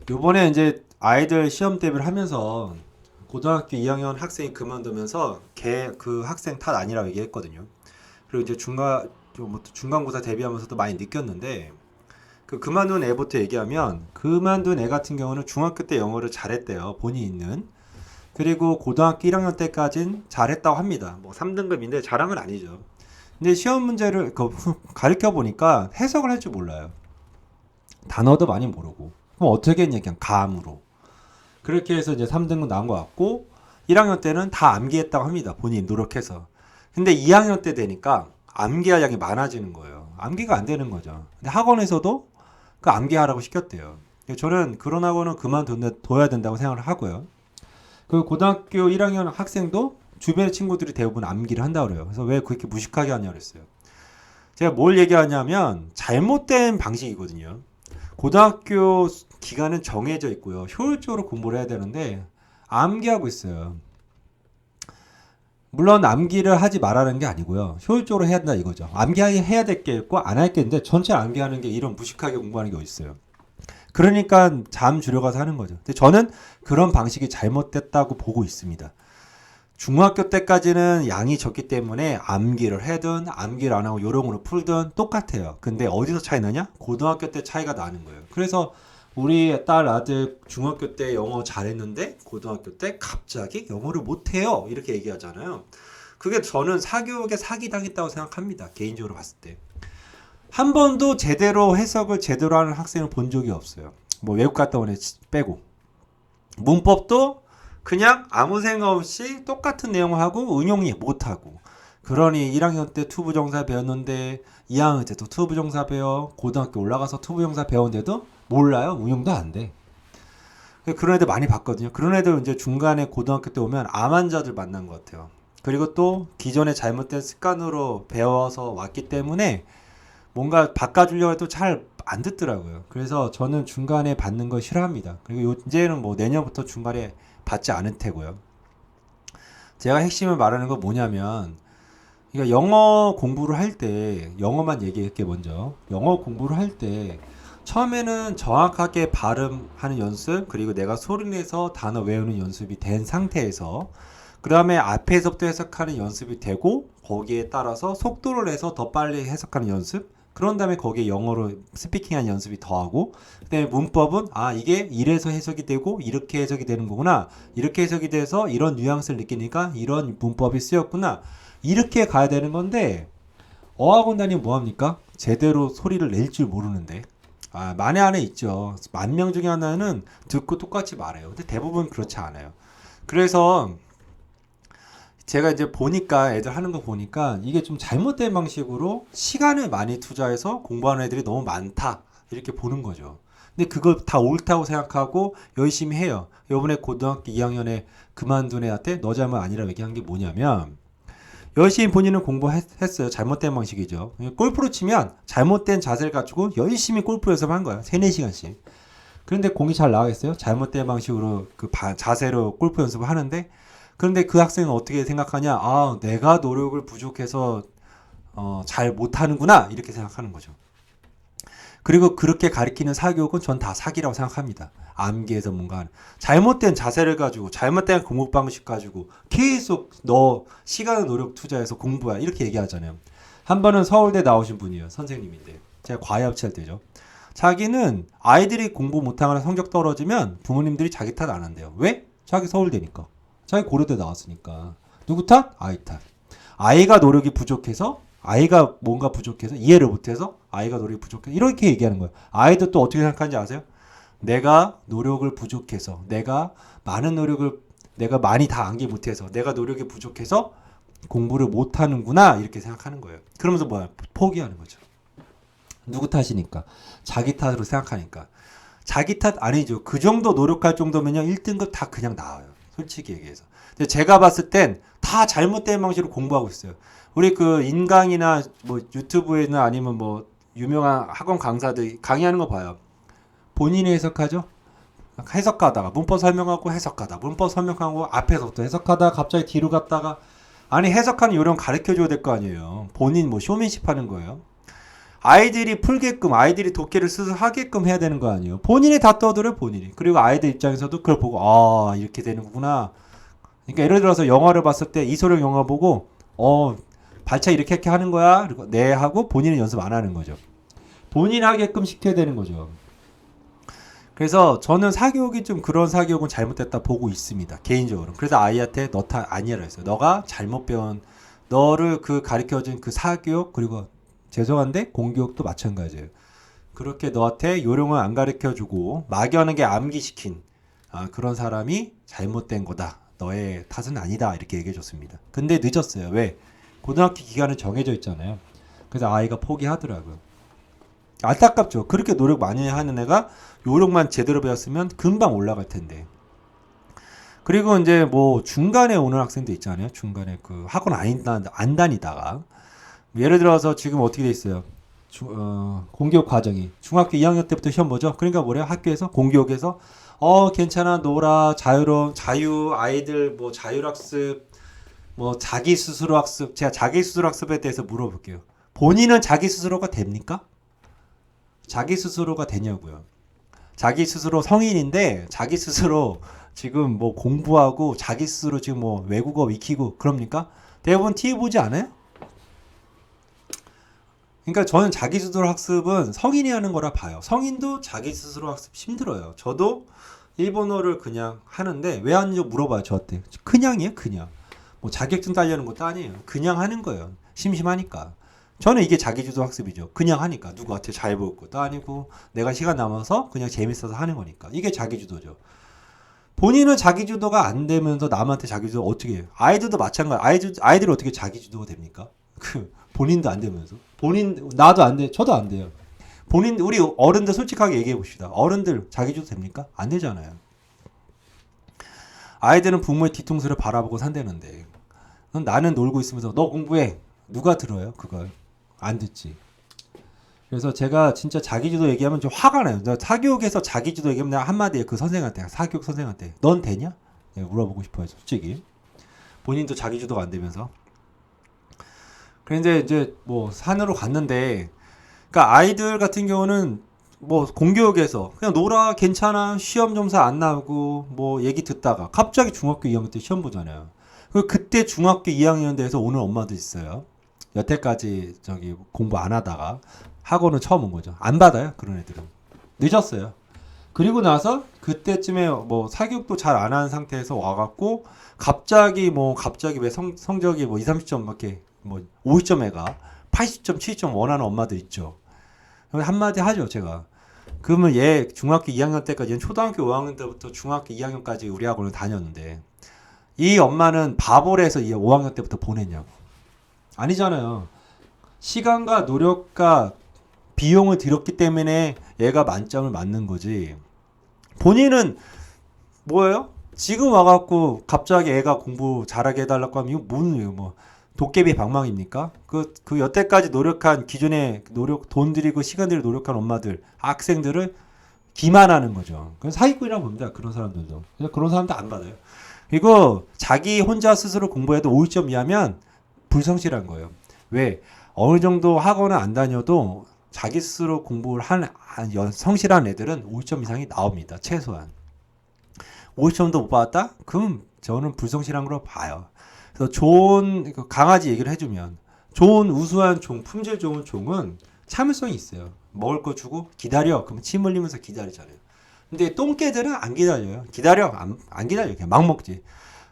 요번에 이제 아이들 시험 대비를 하면서 고등학교 2학년 학생이 그만두면서 걔 그 학생 탓 아니라고 얘기했거든요. 그리고 이제 뭐 중간고사 대비하면서도 많이 느꼈는데 그 그만둔 애부터 얘기하면 그만둔 애 같은 경우는 중학교 때 영어를 잘했대요. 본의 있는. 그리고 고등학교 1학년 때까진 잘했다고 합니다. 뭐 3등급인데 자랑은 아니죠. 근데 시험 문제를 가르쳐 보니까 해석을 할 줄 몰라요. 단어도 많이 모르고. 그럼 어떻게 했냐? 그냥 감으로. 그렇게 해서 이제 3등급 나온 것 같고 1학년 때는 다 암기했다고 합니다. 본인이 노력해서. 근데 2학년 때 되니까 암기할 양이 많아지는 거예요. 암기가 안 되는 거죠. 근데 학원에서도 그 암기하라고 시켰대요. 저는 그런 학원은 그만둬야 된다고 생각을 하고요. 그 고등학교 1학년 학생도 주변의 친구들이 대부분 암기를 한다고 그래요. 그래서 왜 그렇게 무식하게 하냐 그랬어요. 제가 뭘 얘기하냐면 잘못된 방식이거든요. 고등학교 기간은 정해져 있고요. 효율적으로 공부를 해야 되는데 암기하고 있어요. 물론 암기를 하지 말라는 게 아니고요. 효율적으로 해야 된다 이거죠. 암기해야 될 게 있고 안 할 게 있는데 전체 암기하는 게 이런 무식하게 공부하는 게 어딨어요. 그러니까 잠 줄여가서 하는 거죠. 근데 저는 그런 방식이 잘못됐다고 보고 있습니다. 중학교 때까지는 양이 적기 때문에 암기를 해든 암기를 안 하고 요령으로 풀든 똑같아요. 근데 어디서 차이 나냐? 고등학교 때 차이가 나는 거예요. 그래서 우리 딸 아들 중학교 때 영어 잘했는데 고등학교 때 갑자기 영어를 못해요. 이렇게 얘기하잖아요. 그게 저는 사교육에 사기당했다고 생각합니다. 개인적으로 봤을 때. 한 번도 제대로 해석을 제대로 하는 학생을 본 적이 없어요. 뭐 외국 갔다 온 애 빼고. 문법도 그냥 아무 생각 없이 똑같은 내용을 하고 응용이 못하고. 그러니 1학년 때 투부정사 배웠는데 2학년 때 또 투부정사 배워. 고등학교 올라가서 투부정사 배웠는데도 몰라요. 응용도 안 돼. 그런 애들 많이 봤거든요. 그런 애들 이제 중간에 고등학교 때 오면 암 환자들 만난 것 같아요. 그리고 또 기존에 잘못된 습관으로 배워서 왔기 때문에 뭔가 바꿔주려고 해도 잘 안 듣더라고요. 그래서 저는 중간에 받는 거 싫어합니다. 그리고 이제는 뭐 내년부터 중간에 받지 않을 테고요. 제가 핵심을 말하는 건 뭐냐면, 그러니까 영어 공부를 할 때, 영어만 얘기할게 먼저. 영어 공부를 할 때, 처음에는 정확하게 발음하는 연습, 그리고 내가 소리내서 단어 외우는 연습이 된 상태에서, 그 다음에 앞에서부터 해석하는 연습이 되고, 거기에 따라서 속도를 내서 더 빨리 해석하는 연습, 그런 다음에 거기에 영어로 스피킹한 연습이 더하고, 그다음에 문법은 아 이게 이래서 해석이 되고 이렇게 해석이 되는 거구나, 이렇게 해석이 돼서 이런 뉘앙스를 느끼니까 이런 문법이 쓰였구나, 이렇게 가야 되는 건데 어학원 다니면 뭐합니까? 제대로 소리를 낼 줄 모르는데. 만에 안에 있죠. 10,000명 중에 하나는 듣고 똑같이 말해요. 근데 대부분 그렇지 않아요. 그래서 제가 이제 보니까 애들 하는 거 보니까 이게 좀 잘못된 방식으로 시간을 많이 투자해서 공부하는 애들이 너무 많다 이렇게 보는 거죠. 근데 그걸 다 옳다고 생각하고 열심히 해요. 요번에 고등학교 2학년에 그만둔 애한테 너 잘못 아니라고 얘기한 게 뭐냐면 열심히 본인은 공부했어요. 잘못된 방식이죠. 골프로 치면 잘못된 자세를 가지고 열심히 골프 연습한 거야. 3, 4시간씩. 그런데 공이 잘 나가겠어요? 잘못된 방식으로 자세로 골프 연습을 하는데, 그런데 그 학생은 어떻게 생각하냐? 아, 내가 노력을 부족해서 잘 못하는구나 이렇게 생각하는 거죠. 그리고 그렇게 가리키는 사교육은 전 다 사기라고 생각합니다. 암기해서 뭔가 잘못된 자세를 가지고 잘못된 공부 방식 가지고 계속 너 시간과 노력 투자해서 공부야 이렇게 얘기하잖아요. 한 번은 서울대 나오신 분이에요. 선생님인데 제가 과외 합치할 때죠. 자기는 아이들이 공부 못하거나 성적 떨어지면 부모님들이 자기 탓 안 한대요. 왜? 자기 서울대니까. 자기 고려대 나왔으니까. 누구 탓? 아이 탓. 아이가 노력이 부족해서, 아이가 뭔가 부족해서, 이해를 못해서 아이가 노력이 부족해서 이렇게 얘기하는 거예요. 아이도 또 어떻게 생각하는지 아세요? 내가 노력을 부족해서, 내가 많이 다 암기 못해서, 내가 노력이 부족해서 공부를 못하는구나 이렇게 생각하는 거예요. 그러면서 뭐야? 포기하는 거죠. 누구 탓이니까. 자기 탓으로 생각하니까. 자기 탓 아니죠. 그 정도 노력할 정도면요 1등급 다 그냥 나와요. 솔직히 얘기해서. 근데 제가 봤을 땐 다 잘못된 방식으로 공부하고 있어요. 우리 그 인강이나 뭐 유튜브에나 아니면 뭐 유명한 학원 강사들 강의하는 거 봐요. 본인이 해석하죠. 해석하다가 문법 설명하고 해석하다 문법 설명하고 앞에서부터 해석하다가 갑자기 뒤로 갔다가, 아니 해석하는 요령 가르쳐 줘야 될 거 아니에요. 본인 뭐 쇼맨십 하는 거예요. 아이들이 풀게끔, 아이들이 독해를 스스로 하게끔 해야 되는 거 아니에요. 본인이 다 떠들어요, 본인이. 그리고 아이들 입장에서도 그걸 보고, 아, 이렇게 되는구나. 그러니까 예를 들어서 영화를 봤을 때 이소룡 영화 보고, 발차 이렇게 하는 거야. 그리고 네 하고 본인은 연습 안 하는 거죠. 본인 하게끔 시켜야 되는 거죠. 그래서 저는 사교육이 좀 그런 사교육은 잘못됐다 보고 있습니다. 개인적으로. 그래서 아이한테 너 탓 아니라 했어요. 너가 잘못 배운 너를 그 가르쳐준 그 사교육 그리고 죄송한데 공교육도 마찬가지예요. 그렇게 너한테 요령을 안 가르쳐주고 막연하게 암기시킨 그런 사람이 잘못된 거다. 너의 탓은 아니다. 이렇게 얘기해줬습니다. 근데 늦었어요. 왜? 고등학교 기간은 정해져 있잖아요. 그래서 아이가 포기하더라고요. 안타깝죠. 그렇게 노력 많이 하는 애가 요령만 제대로 배웠으면 금방 올라갈 텐데. 그리고 이제 뭐 중간에 오는 학생도 있잖아요. 중간에 그 학원 안 다니다가 예를 들어서 지금 어떻게 돼 있어요? 공교육 과정이 중학교 2학년 때부터 시험 보죠. 그러니까 뭐래요? 학교에서 공교육에서 괜찮아 놀아 자유 아이들 뭐 자율학습 뭐 자기 스스로 학습 제가 자기 스스로 학습에 대해서 물어볼게요. 본인은 자기 스스로가 됩니까? 자기 스스로가 되냐고요. 자기 스스로 성인인데 자기 스스로 지금 뭐 공부하고 자기 스스로 지금 뭐 외국어 익히고 그럽니까? 대부분 TV 보지 않아요? 그러니까 저는 자기 스스로 학습은 성인이 하는 거라 봐요. 성인도 자기 스스로 학습 힘들어요. 저도 일본어를 그냥 하는데 왜 하는지 물어봐요. 저한테. 그냥이에요. 그냥. 뭐 자격증 따려는 것도 아니에요. 그냥 하는 거예요. 심심하니까. 저는 이게 자기주도 학습이죠. 그냥 하니까. 누구한테 잘 배울 것도 아니고 내가 시간 남아서 그냥 재밌어서 하는 거니까. 이게 자기주도죠. 본인은 자기주도가 안 되면서 남한테 자기주도 어떻게 해요? 아이들도 마찬가지. 아이들이 어떻게 자기주도가 됩니까? 본인도 안 되면서. 나도 안 돼. 저도 안 돼요. 우리 어른들 솔직하게 얘기해 봅시다. 어른들 자기주도 됩니까? 안 되잖아요. 아이들은 부모의 뒤통수를 바라보고 산다는데 나는 놀고 있으면서 너 공부해. 누가 들어요? 그걸. 안 듣지. 그래서 제가 진짜 자기주도 얘기하면 좀 화가 나요. 사교육에서 자기주도 얘기하면 내가 한마디에 그 선생한테, 사교육 선생한테 넌 되냐? 물어보고 싶어요. 솔직히. 본인도 자기주도가 안 되면서. 그런데 이제 뭐 산으로 갔는데 그러니까 아이들 같은 경우는 뭐 공교육에서 그냥 놀아 괜찮아 시험 점수 안 나오고 뭐 얘기 듣다가 갑자기 중학교 2학년 때 시험 보잖아요. 그때 중학교 2학년 돼서 오는 엄마도 있어요. 여태까지 공부 안 하다가 학원은 처음 온 거죠. 안 받아요 그런 애들은. 늦었어요. 그리고 나서 그때쯤에 뭐 사교육도 잘 안 하는 상태에서 와갖고 갑자기 왜 성적이 뭐 2, 30점 밖에 뭐 50점 애가 80점, 70점 원하는 엄마들 있죠. 한마디 하죠, 제가. 그러면 얘 중학교 2학년 때까지, 얘는 초등학교 5학년 때부터 중학교 2학년까지 우리 학원을 다녔는데, 이 엄마는 바보를 해서 얘 5학년 때부터 보냈냐고. 아니잖아요. 시간과 노력과 비용을 들였기 때문에 얘가 만점을 맞는 거지. 본인은 뭐예요? 지금 와갖고 갑자기 애가 공부 잘하게 해달라고 하면 이거 뭐 도깨비 방망입니까? 그 여태까지 노력한 기존에 돈 들이고 시간 들이고 노력한 엄마들, 학생들을 기만하는 거죠. 그래서 사기꾼이라고 봅니다. 그런 사람들도. 그래서 그런 사람도 안 받아요. 그리고 자기 혼자 스스로 공부해도 50점 이하면 불성실한 거예요. 왜? 어느 정도 학원을 안 다녀도 자기 스스로 공부를 성실한 애들은 50점 이상이 나옵니다. 최소한. 50점도 못 받았다? 그럼 저는 불성실한 걸로 봐요. 그래서 좋은 강아지 얘기를 해주면 좋은 우수한 품질 좋은 종은 참을성이 있어요. 먹을 거 주고 기다려. 그럼 침 흘리면서 기다리잖아요. 근데 똥개들은 안 기다려요. 안 기다려. 그냥 막 먹지.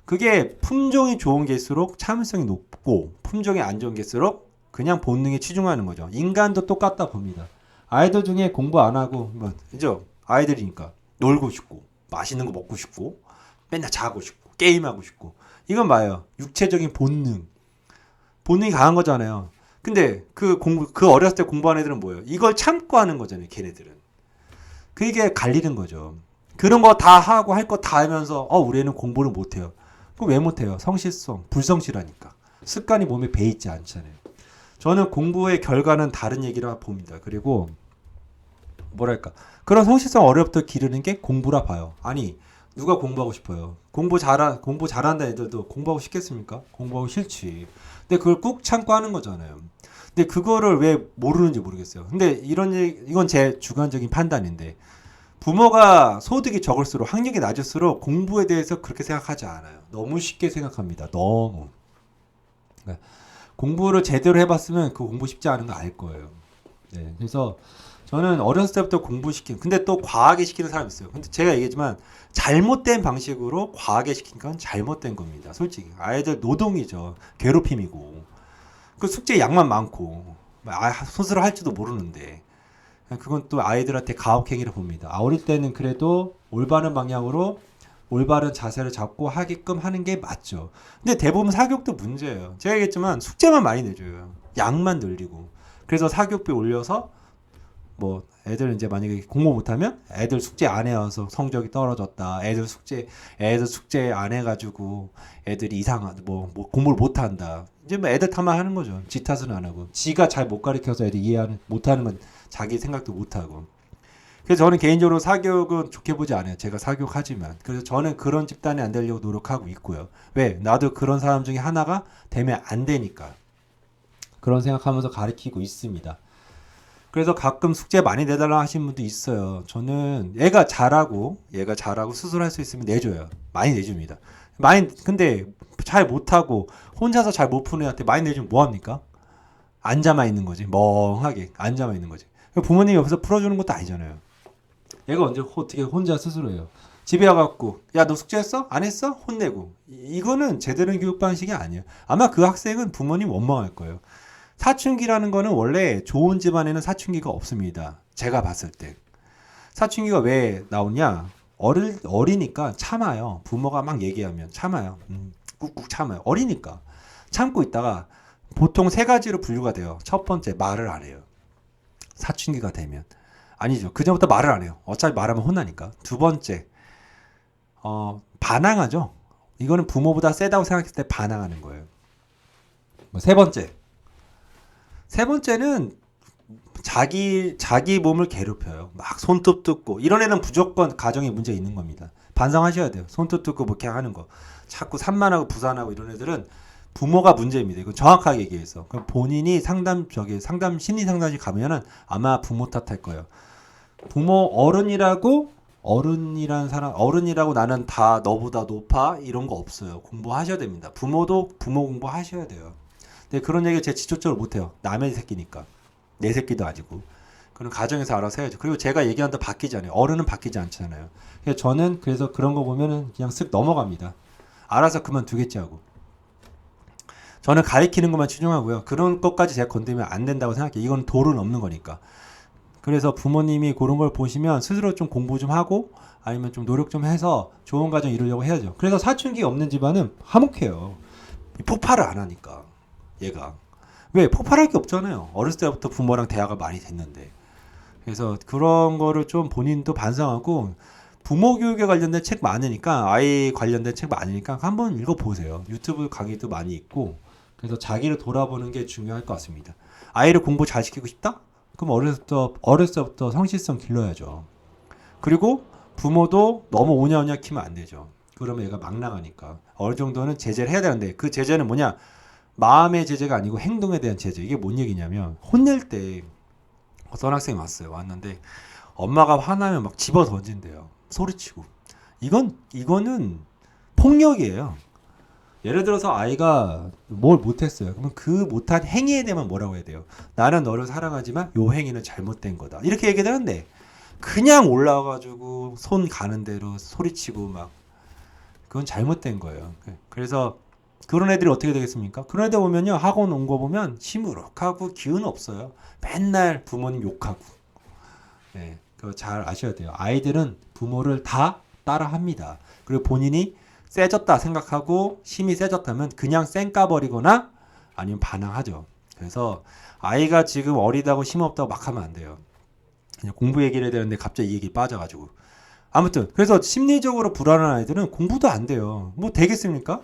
그게 품종이 좋은 개일수록 참을성이 높고 품종이 안 좋은 개일수록 그냥 본능에 치중하는 거죠. 인간도 똑같다 봅니다. 아이들 중에 공부 안 하고 그죠? 아이들이니까 놀고 싶고 맛있는 거 먹고 싶고 맨날 자고 싶고 게임하고 싶고 이건 뭐예요? 육체적인 본능이 강한 거잖아요. 근데 그 어렸을 때 공부한 애들은 뭐예요? 이걸 참고 하는 거잖아요. 걔네들은. 그게 갈리는 거죠. 그런 거 다 하고 할 거 다 하면서 우리 애는 공부를 못해요. 그럼 왜 못해요? 성실성, 불성실하니까. 습관이 몸에 배있지 않잖아요. 저는 공부의 결과는 다른 얘기라 봅니다. 그리고 뭐랄까 그런 성실성 어려부터 기르는 게 공부라 봐요. 아니 누가 공부하고 싶어요? 공부 잘한다 애들도 공부하고 싶겠습니까? 공부하고 싫지. 근데 그걸 꾹 참고 하는 거잖아요. 근데 그거를 왜 모르는지 모르겠어요. 근데 이건 제 주관적인 판단인데 부모가 소득이 적을수록 학력이 낮을수록 공부에 대해서 그렇게 생각하지 않아요. 너무 쉽게 생각합니다. 너무. 그러니까 공부를 제대로 해봤으면 그 공부 쉽지 않은 거 알 거예요. 네, 그래서 저는 어렸을 때부터 공부시킨 근데 또 과하게 시키는 사람이 있어요. 근데 제가 얘기했지만 잘못된 방식으로 과하게 시킨 건 잘못된 겁니다. 솔직히 아이들 노동이죠. 괴롭힘이고 그 숙제 양만 많고 스스로 할지도 모르는데 그건 또 아이들한테 가혹행위를 봅니다. 어릴 때는 그래도 올바른 방향으로 올바른 자세를 잡고 하게끔 하는 게 맞죠. 근데 대부분 사교육도 문제예요. 제가 얘기했지만 숙제만 많이 내줘요. 양만 늘리고. 그래서 사교육비 올려서 뭐 애들 이제 만약에 공부 못하면 애들 숙제 안 해와서 성적이 떨어졌다. 애들 숙제 안 해가지고 애들이 이상한 뭐 공부를 못한다. 이제 뭐 애들 탓만 하는 거죠. 지 탓은 안 하고. 지가 잘 못 가르쳐서 애들 못하는 건 자기 생각도 못하고. 그래서 저는 개인적으로 사교육은 좋게 보지 않아요. 제가 사교육하지만. 그래서 저는 그런 집단이 안 되려고 노력하고 있고요. 왜? 나도 그런 사람 중에 하나가 되면 안 되니까. 그런 생각하면서 가르치고 있습니다. 그래서 가끔 숙제 많이 내달라 하시는 분도 있어요. 저는 얘가 잘하고 스스로 할 수 있으면 내줘요. 많이 내줍니다. 근데 잘 못하고 혼자서 잘 못 푸는 애한테 많이 내주면 뭐합니까? 앉아만 있는 거지. 멍하게 앉아만 있는 거지. 부모님이 옆에서 풀어주는 것도 아니잖아요. 얘가 어떻게 혼자 스스로 해요. 집에 와갖고 야 너 숙제했어? 안 했어? 혼내고. 이거는 제대로 된 교육 방식이 아니에요. 아마 그 학생은 부모님 원망할 거예요. 사춘기라는 거는 원래 좋은 집안에는 사춘기가 없습니다. 제가 봤을 때. 사춘기가 왜 나오냐? 어리니까 참아요. 부모가 막 얘기하면 참아요. 꾹꾹 참아요. 어리니까. 참고 있다가 보통 세 가지로 분류가 돼요. 첫 번째, 말을 안 해요. 사춘기가 되면. 아니죠. 그전부터 말을 안 해요. 어차피 말하면 혼나니까. 두 번째, 반항하죠. 이거는 부모보다 세다고 생각했을 때 반항하는 거예요. 세 번째는 자기 몸을 괴롭혀요. 막 손톱 뜯고 이런 애는 무조건 가정에 문제 있는 겁니다. 반성하셔야 돼요. 손톱 뜯고 뭐 이렇게 하는 거. 자꾸 산만하고 부산하고 이런 애들은 부모가 문제입니다. 이건 정확하게 얘기해서. 그럼 본인이 심리 상담실 가면은 아마 부모 탓할 거예요. 어른이라고 나는 다 너보다 높아 이런 거 없어요. 공부하셔야 됩니다. 부모도 부모 공부하셔야 돼요. 근데 그런 얘기를 제가 직접적으로 못해요. 남의 새끼니까. 내 새끼도 아니고. 그럼 가정에서 알아서 해야죠. 그리고 제가 얘기한다 바뀌지 않아요. 어른은 바뀌지 않잖아요. 저는 그래서 그런 거 보면은 그냥 쓱 넘어갑니다. 알아서 그만두겠지 하고. 저는 가리키는 것만 치중하고요. 그런 것까지 제가 건드리면 안 된다고 생각해요. 이건 도를 넘는 거니까. 그래서 부모님이 그런 걸 보시면 스스로 좀 공부 좀 하고 아니면 좀 노력 좀 해서 좋은 가정 이루려고 해야죠. 그래서 사춘기 없는 집안은 화목해요. 폭발을 안 하니까. 얘가. 왜? 폭발할 게 없잖아요. 어렸을 때부터 부모랑 대화가 많이 됐는데. 그래서 그런 거를 좀 본인도 반성하고 부모 교육에 관련된 책 많으니까 아이 관련된 책 많으니까 한번 읽어보세요. 유튜브 강의도 많이 있고 그래서 자기를 돌아보는 게 중요할 것 같습니다. 아이를 공부 잘 시키고 싶다? 그럼 어렸을 때부터 성실성 길러야죠. 그리고 부모도 너무 오냐오냐 키면 안 되죠. 그러면 얘가 막 나가니까 어느 정도는 제재를 해야 되는데 그 제재는 뭐냐? 마음의 제재가 아니고 행동에 대한 제재. 이게 뭔 얘기냐면 혼낼 때 어떤 학생이 왔는데 엄마가 화나면 막 집어 던진대요. 소리치고. 이거는 폭력이에요. 예를 들어서 아이가 뭘 못했어요. 그러면 그 못한 행위에 대해만 뭐라고 해야 돼요? 나는 너를 사랑하지만 요 행위는 잘못된 거다. 이렇게 얘기를 하는데 그냥 올라와가지고 손 가는 대로 소리치고 막 그건 잘못된 거예요. 그래서 그런 애들이 어떻게 되겠습니까? 그런 애들 보면요. 학원 온 거 보면 시무룩하고 기운 없어요. 맨날 부모님 욕하고. 네, 그거 잘 아셔야 돼요. 아이들은 부모를 다 따라합니다. 그리고 본인이 세졌다 생각하고 힘이 세졌다면 그냥 쌩까버리거나 아니면 반항하죠. 그래서 아이가 지금 어리다고 힘 없다고 막 하면 안 돼요. 그냥 공부 얘기를 해야 되는데 갑자기 이 얘기 빠져가지고. 아무튼 그래서 심리적으로 불안한 아이들은 공부도 안 돼요. 뭐 되겠습니까?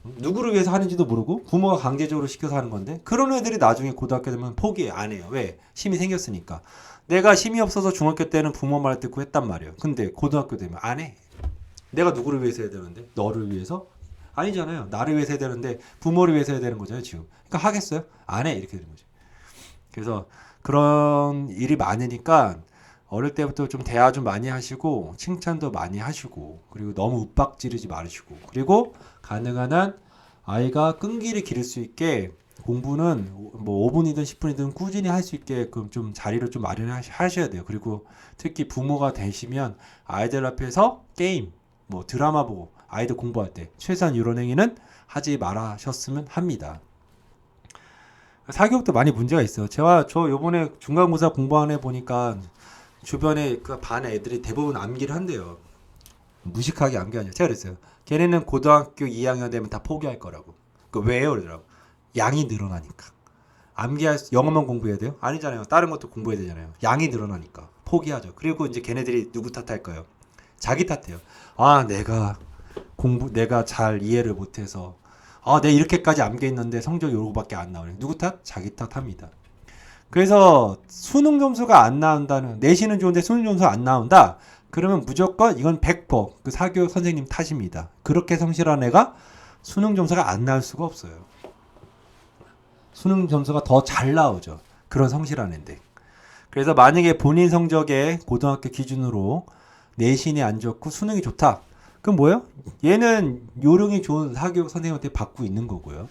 누구를 위해서 하는지도 모르고 부모가 강제적으로 시켜서 하는 건데 그런 애들이 나중에 고등학교 되면 포기 안 해요. 왜? 힘이 생겼으니까. 내가 힘이 없어서 중학교 때는 부모 말 듣고 했단 말이에요. 근데 고등학교 되면 안 해. 내가 누구를 위해서 해야 되는데? 너를 위해서? 아니잖아요. 나를 위해서 해야 되는데 부모를 위해서 해야 되는 거잖아요. 지금. 그러니까 하겠어요? 안 해. 이렇게 되는 거죠. 그래서 그런 일이 많으니까 어릴 때부터 좀 대화 좀 많이 하시고 칭찬도 많이 하시고 그리고 너무 윽박 지르지 말으시고 그리고 가능한 한 아이가 끈기를 기를 수 있게 공부는 뭐 5분이든 10분이든 꾸준히 할 수 있게끔 좀 자리를 좀 마련하셔야 돼요. 그리고 특히 부모가 되시면 아이들 앞에서 게임, 뭐 드라마 보고 아이들 공부할 때 최소한 이런 행위는 하지 말아셨으면 합니다. 사교육도 많이 문제가 있어요. 저 요번에 중간고사 공부하는 애 보니까 주변에 그 반 애들이 대부분 암기를 한대요. 무식하게 암기하냐. 제가 그랬어요. 걔네는 고등학교 2학년 되면 다 포기할 거라고. 그 왜요? 그러더라고. 양이 늘어나니까. 영어만 공부해야 돼요? 아니잖아요. 다른 것도 공부해야 되잖아요. 양이 늘어나니까. 포기하죠. 그리고 이제 걔네들이 누구 탓할 거예요? 자기 탓해요. 아, 내가 잘 이해를 못해서. 아, 내가 이렇게까지 암기했는데 성적이 요거밖에 안 나오네. 누구 탓? 자기 탓합니다. 그래서 수능 점수가 안 나온다는, 내신은 좋은데 수능 점수가 안 나온다? 그러면 무조건 이건 100%그 사교육 선생님 탓입니다. 그렇게 성실한 애가 수능 점수가 안 나올 수가 없어요. 수능 점수가 더 잘 나오죠. 그런 성실한 애인데. 그래서 만약에 본인 성적에 고등학교 기준으로 내신이 안 좋고 수능이 좋다. 그럼 뭐예요? 얘는 요령이 좋은 사교육 선생님한테 받고 있는 거고요.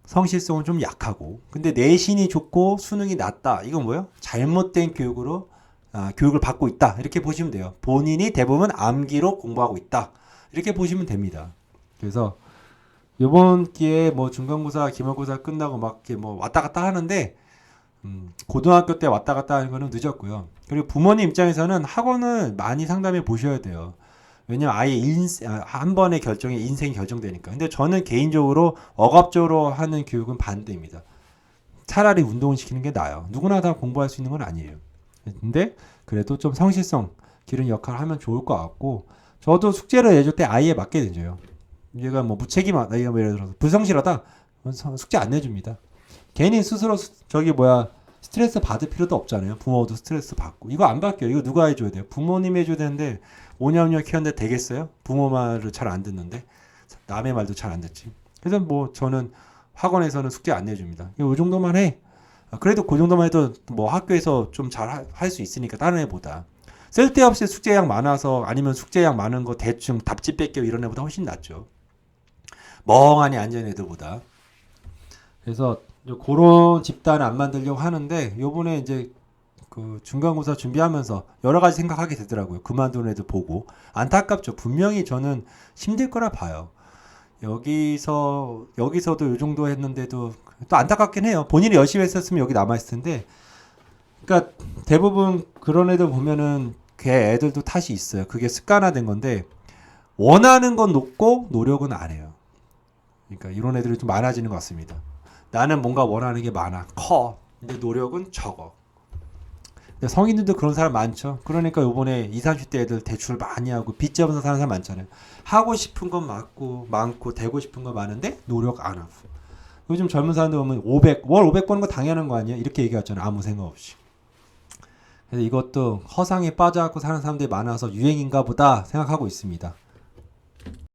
성실성은 좀 약하고. 근데 내신이 좋고 수능이 낮다. 이건 뭐예요? 잘못된 교육을 받고 있다. 이렇게 보시면 돼요. 본인이 대부분 암기로 공부하고 있다. 이렇게 보시면 됩니다. 그래서 이번 기회에 뭐 중간고사, 기말고사 끝나고 막 이렇게 뭐 왔다 갔다 하는데 고등학교 때 왔다 갔다 하는 거는 늦었고요. 그리고 부모님 입장에서는 학원을 많이 상담해 보셔야 돼요. 왜냐면 아예 한 번의 결정에 인생이 결정되니까. 근데 저는 개인적으로 억압적으로 하는 교육은 반대입니다. 차라리 운동을 시키는 게 나아요. 누구나 다 공부할 수 있는 건 아니에요. 근데 그래도 좀 성실성 기른 역할을 하면 좋을 것 같고, 저도 숙제를 내줄 때 아이에 맞게 내줘요. 얘가 뭐 무책임하다, 얘가 뭐 예를 들어서 불성실하다, 숙제 안 내줍니다. 괜히 스스로 스트레스 받을 필요도 없잖아요. 부모도 스트레스 받고. 이거 안 바뀌어요. 이거 누가 해줘야 돼요? 부모님이 해줘야 되는데 5년 키웠는데 되겠어요? 부모 말을 잘 안 듣는데 남의 말도 잘 안 듣지. 그래서 뭐 저는 학원에서는 숙제 안 내줍니다. 이 정도만 해. 그래도 그 정도만 해도 뭐 학교에서 좀 잘 할 수 있으니까 다른 애보다. 쓸데없이 숙제량 많아서 아니면 숙제량 많은 거 대충 답지 뺏겨 이런 애보다 훨씬 낫죠. 멍하니 앉은 애들보다. 그래서 그런 집단을 안 만들려고 하는데 요번에 이제 그 중간고사 준비하면서 여러 가지 생각하게 되더라고요. 그만둔 애들 보고 안타깝죠. 분명히 저는 힘들 거라 봐요. 여기서도 이 정도 했는데도 또 안타깝긴 해요. 본인이 열심히 했었으면 여기 남아 있을 텐데. 그러니까 대부분 그런 애들 보면은 걔 애들도 탓이 있어요. 그게 습관화된 건데 원하는 건 높고 노력은 안 해요. 그러니까 이런 애들이 좀 많아지는 것 같습니다. 나는 뭔가 원하는 게 많아, 커. 근데 노력은 적어. 근데 성인들도 그런 사람 많죠. 그러니까 요번에 20, 30대 애들 대출 많이 하고 빚 져면서 사는 사람 많잖아요. 하고 싶은 건 많고 되고 싶은 건 많은데 노력 안 하고. 요즘 젊은 사람들 보면 월 500 버는 거 당연한 거 아니야? 이렇게 얘기하잖아요. 아무 생각 없이. 그래서 이것도 허상에 빠져갖고 사는 사람들이 많아서 유행인가 보다 생각하고 있습니다.